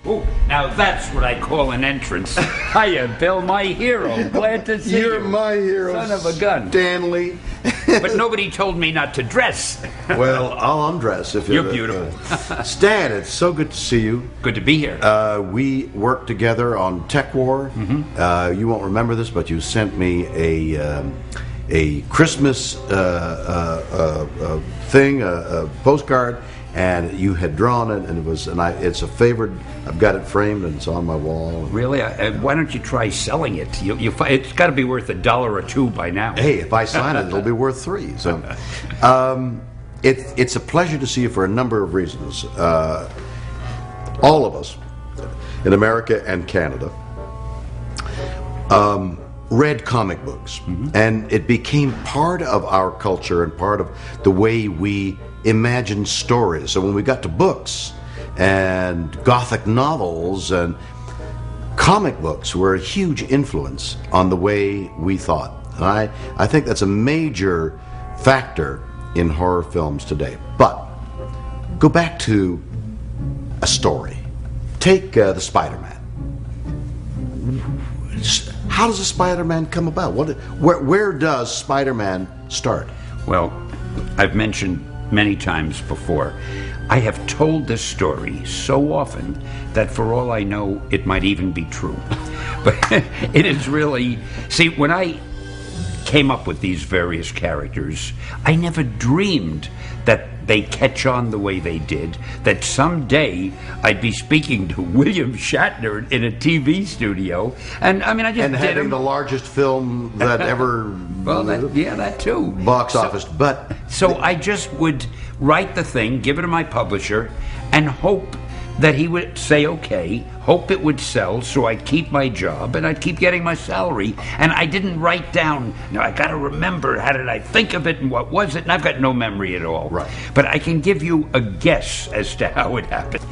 Oh, now that's what I call an entrance. Hiya, Bill, my hero. Glad to see you. You're my hero, son of a gun. Stanley. But nobody told me not to dress. Well, I'll undress if you're beautiful. Stan, it's so good to see you. Good to be here. We worked together on Tech War. Mm-hmm. You won't remember this, but you sent me a Christmas thing, a postcard, and you had drawn it, and it's a favorite. I've got it framed, and it's on my wall. Really? Why don't you try selling it? It's got to be worth $1 or $2 by now. Hey, if I sign it, it'll be worth $3. So, it's a pleasure to see you for a number of reasons. All of us in America and Canada read comic books, and it became part of our culture and part of the way we imagine stories. So when we got to books and Gothic novels, and comic books were a huge influence on the way we thought. And I think that's a major factor in horror films today. But go back to a story. Take the Spider-Man. How does the Spider-Man come about? Where does Spider-Man start? Well, I've mentioned many times before, I have told this story so often that for all I know, it might even be true. But it is really... See, when I came up with these various characters, I never dreamed that they catch on the way they did, that someday I'd be speaking to William Shatner in a TV studio, and I mean, I just and did having the largest film that ever well, that too, box office. But so I just would write the thing, give it to my publisher, and hope that he would say okay, hope it would sell, so I'd keep my job and I'd keep getting my salary. And I didn't write down, I got to remember, how did I think of it and what was it? And I've got no memory at all. Right. But I can give you a guess as to how it happened.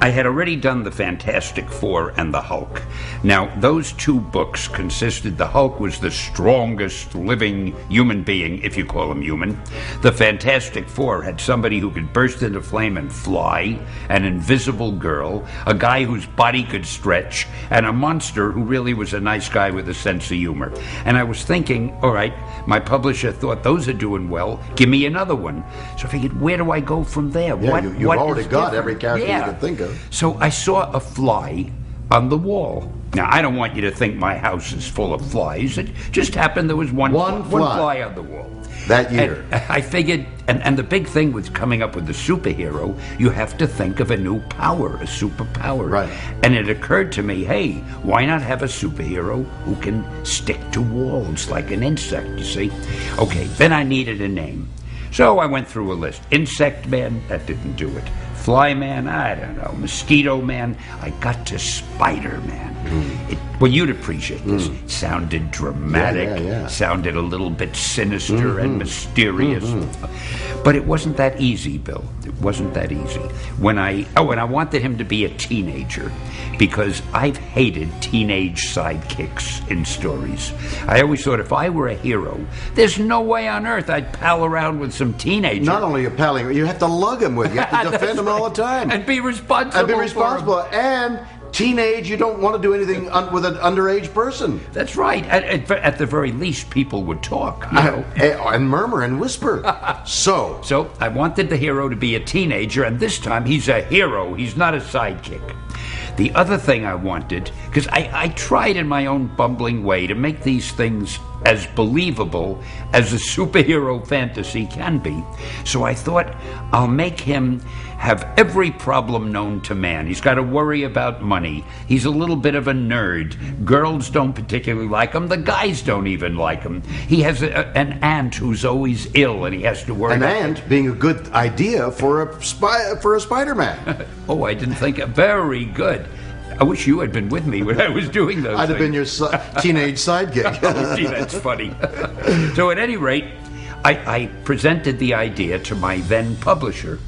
I had already done the Fantastic Four and the Hulk. Now, those two books consisted, the Hulk was the strongest living human being, if you call him human. The Fantastic Four had somebody who could burst into flame and fly, an invisible girl, a guy whose body could stretch, and a monster who really was a nice guy with a sense of humor. And I was thinking, all right, my publisher thought those are doing well, give me another one. So I figured, where do I go from there? Yeah, you've already got every character you could think of. So I saw a fly on the wall. Now, I don't want you to think my house is full of flies. It just happened there was one fly on the wall. That year. And I figured, and the big thing with coming up with the superhero, you have to think of a new power, a superpower. Right. And it occurred to me, hey, why not have a superhero who can stick to walls like an insect, you see? Okay, then I needed a name. So I went through a list. Insect Man, that didn't do it. Fly Man, I don't know. Mosquito Man, I got to Spider-Man. Well, you'd appreciate this. It sounded dramatic, sounded a little bit sinister and mysterious. But it wasn't that easy, Bill. It wasn't that easy. And I wanted him to be a teenager, because I've hated teenage sidekicks in stories. I always thought if I were a hero, there's no way on earth I'd pal around with some teenager. Not only are you palling, you have to lug him with you. You have to defend him all the time. And be responsible. And teenage, you don't want to do anything with an underage person. That's right. At the very least, people would talk. You know? And murmur and whisper. So I wanted the hero to be a teenager, and this time he's a hero. He's not a sidekick. The other thing I wanted, because I tried in my own bumbling way to make these things as believable as a superhero fantasy can be. So I thought I'll make him have every problem known to man. He's got to worry about money. He's a little bit of a nerd. Girls don't particularly like him. The guys don't even like him. He has an aunt who's always ill, and he has to worry. An aunt being a good idea for a Spider-Man. Oh, I didn't think. Very good. I wish you had been with me when I was doing those I'd have been your teenage sidekick. Oh, gee, that's funny. So at any rate, I presented the idea to my then publisher.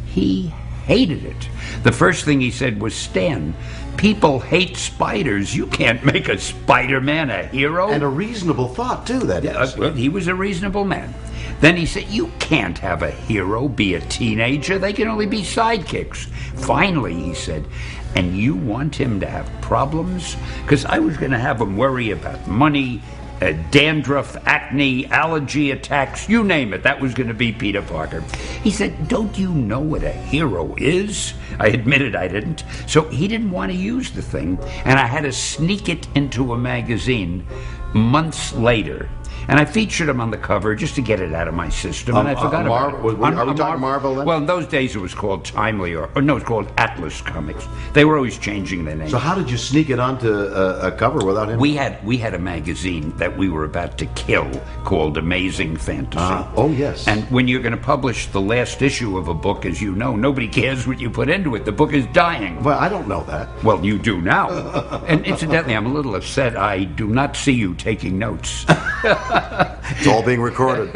He hated it. The first thing he said was, Stan, people hate spiders. You can't make a Spider-Man a hero. And a reasonable thought, too, that is. Well, he was a reasonable man. Then he said, you can't have a hero be a teenager. They can only be sidekicks. Finally, he said, and you want him to have problems? Because I was going to have him worry about money, dandruff, acne, allergy attacks, you name it. That was going to be Peter Parker. He said, don't you know what a hero is? I admitted I didn't. So he didn't want to use the thing, and I had to sneak it into a magazine months later. And I featured him on the cover just to get it out of my system, and I forgot about it. Are we talking Marvel then? Well, in those days it was called Timely, or no, it was called Atlas Comics. They were always changing their name. So how did you sneak it onto a cover without him? We had a magazine that we were about to kill called Amazing Fantasy. Oh, yes. And when you're going to publish the last issue of a book, as you know, nobody cares what you put into it. The book is dying. Well, I don't know that. Well, you do now. And incidentally, I'm a little upset. I do not see you taking notes. It's all being recorded.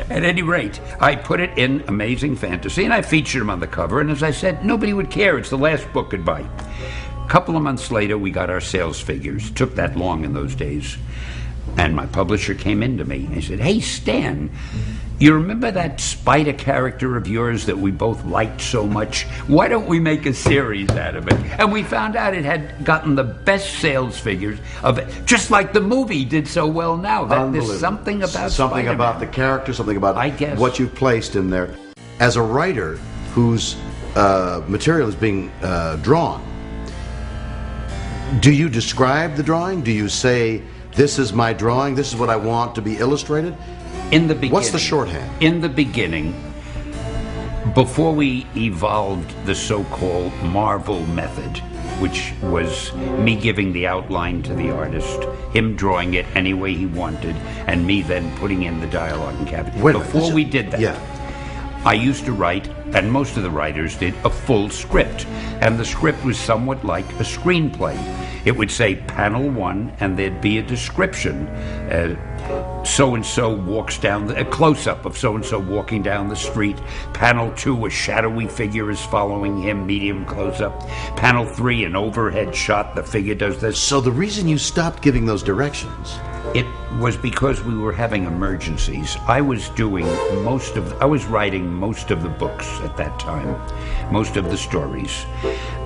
At any rate, I put it in Amazing Fantasy, and I featured him on the cover, and as I said, nobody would care. It's the last book goodbye. A couple of months later, we got our sales figures. It took that long in those days. And my publisher came in to me and he said, hey, Stan, you remember that spider character of yours that we both liked so much? Why don't we make a series out of it? And we found out it had gotten the best sales figures of it, just like the movie did so well now. That there's something about something about the character, something about what you've placed in there. As a writer whose material is being drawn, do you describe the drawing? Do you say, this is my drawing, this is what I want to be illustrated? In the beginning. What's the shorthand? In the beginning, before we evolved the so-called Marvel method, which was me giving the outline to the artist, him drawing it any way he wanted, and me then putting in the dialogue and caption. Before we did that, I used to write, and most of the writers did, a full script. And the script was somewhat like a screenplay. It would say panel 1, and there'd be a description. So-and-so walks down, a close-up of so-and-so walking down the street. Panel 2, a shadowy figure is following him, medium close-up. Panel 3, an overhead shot, the figure does this. So the reason you stopped giving those directions? It was because we were having emergencies. I was writing most of the books at that time, most of the stories.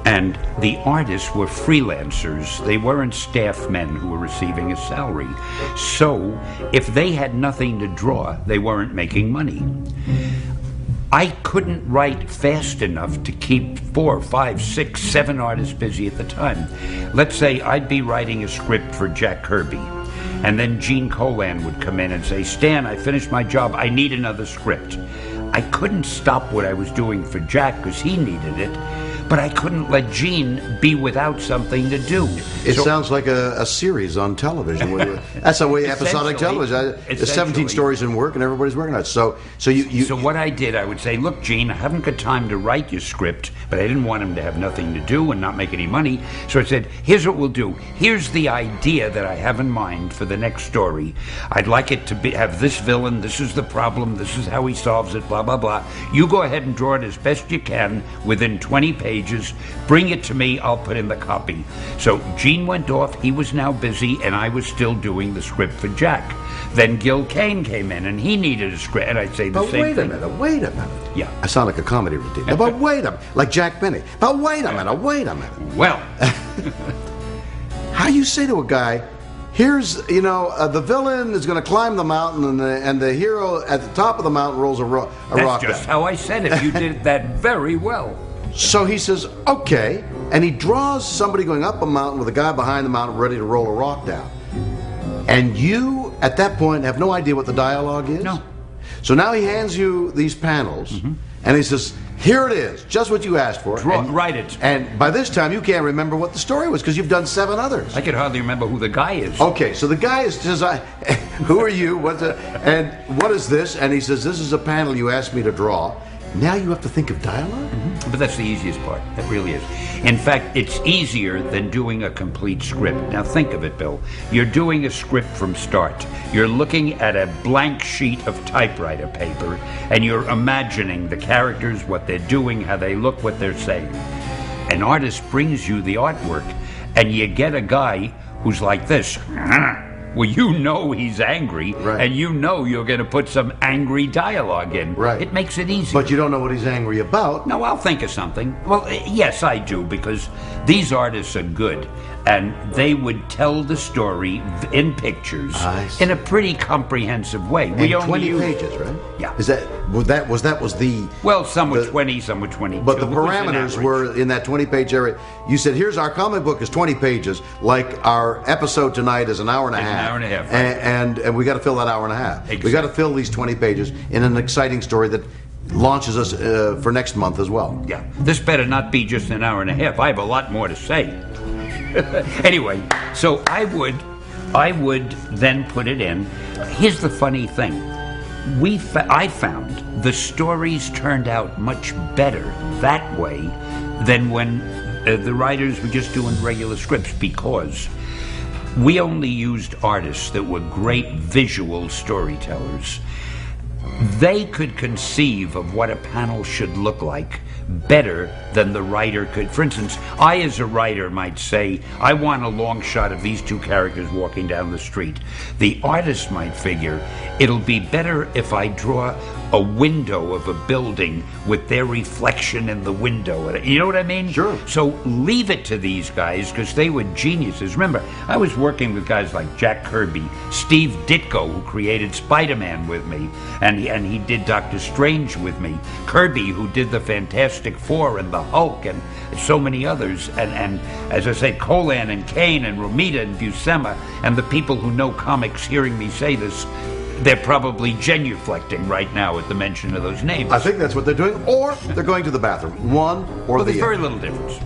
And the artists were freelancers. They weren't staff men who were receiving a salary. So if they had nothing to draw, they weren't making money. I couldn't write fast enough to keep 4, 5, 6, 7 artists busy at the time. Let's say I'd be writing a script for Jack Kirby, and then Gene Colan would come in and say, Stan, I finished my job, I need another script. I couldn't stop what I was doing for Jack because he needed it, but I couldn't let Gene be without something to do. It sounds like a series on television. That's the way episodic television. There's 17 stories in work and everybody's working on it. So what I did, I would say, look, Gene, I haven't got time to write your script, but I didn't want him to have nothing to do and not make any money. So I said, here's what we'll do. Here's the idea that I have in mind for the next story. I'd like it to have this villain, this is the problem, this is how he solves it, blah, blah, blah. You go ahead and draw it as best you can within 20 pages. Bring it to me, I'll put in the copy. So Gene went off, he was now busy, and I was still doing the script for Jack. Then Gil Kane came in, and he needed a script, and I'd say the same thing. Wait a minute. Yeah. I sound like a comedy routine. But wait a minute, like Jack Benny. But wait a minute. Well. How you say to a guy, here's, the villain is going to climb the mountain, and the hero at the top of the mountain rolls a rock down. That's just how I said it. You did that very well. So he says, okay, and he draws somebody going up a mountain with a guy behind the mountain ready to roll a rock down. And you, at that point, have no idea what the dialogue is? No. So now he hands you these panels, and he says, here it is, just what you asked for. Write it. And by this time, you can't remember what the story was because you've done 7 others. I could hardly remember who the guy is. Okay, so the guy says, who are you? And what is this? And he says, this is a panel you asked me to draw. Now you have to think of dialogue? But that's the easiest part. It really is. In fact, it's easier than doing a complete script. Now think of it, Bill. You're doing a script from start. You're looking at a blank sheet of typewriter paper, and you're imagining the characters, what they're doing, how they look, what they're saying. An artist brings you the artwork, and you get a guy who's like this. Well, you know he's angry, Right. and you know you're going to put some angry dialogue in. Right. It makes it easier. But you don't know what he's angry about. No, I'll think of something. Well, yes, I do, because these artists are good, and they would tell the story in pictures I see. in a pretty comprehensive way. And We only 20 use- pages, right? Yeah. Is that was the Well, some were the- 20, some were 22. But the It was an parameters average. were in that 20-page area. You said, here's our comic book is 20 pages, like our episode tonight is an hour and a It's an half. hour and a half, And we got to fill that hour and a half. Exactly. We got to fill these 20 pages in an exciting story that launches us for next month as well. Yeah, this better not be just an hour and a half. I have a lot more to say. Anyway, so I would then put it in. Here's the funny thing. I found the stories turned out much better that way than when the writers were just doing regular scripts, because we only used artists that were great visual storytellers. They could conceive of what a panel should look like better than the writer could. For instance, I as a writer might say, I want a long shot of these two characters walking down the street. The artist might figure, it'll be better if I draw a window of a building with their reflection in the window. You know what I mean? Sure. So leave it to these guys, because they were geniuses. Remember, I was working with guys like Jack Kirby, Steve Ditko, who created SpiderMan with me, and he did Doctor Strange with me, Kirby, who did the Fantastic Four and the Hulk, and so many others, and as I said, Colan and Kane and Romita and Buscema, and the people who know comics hearing me say this, they're probably genuflecting right now at the mention of those names. I think that's what they're doing, or they're going to the bathroom. One or Well, the there's very other. little difference.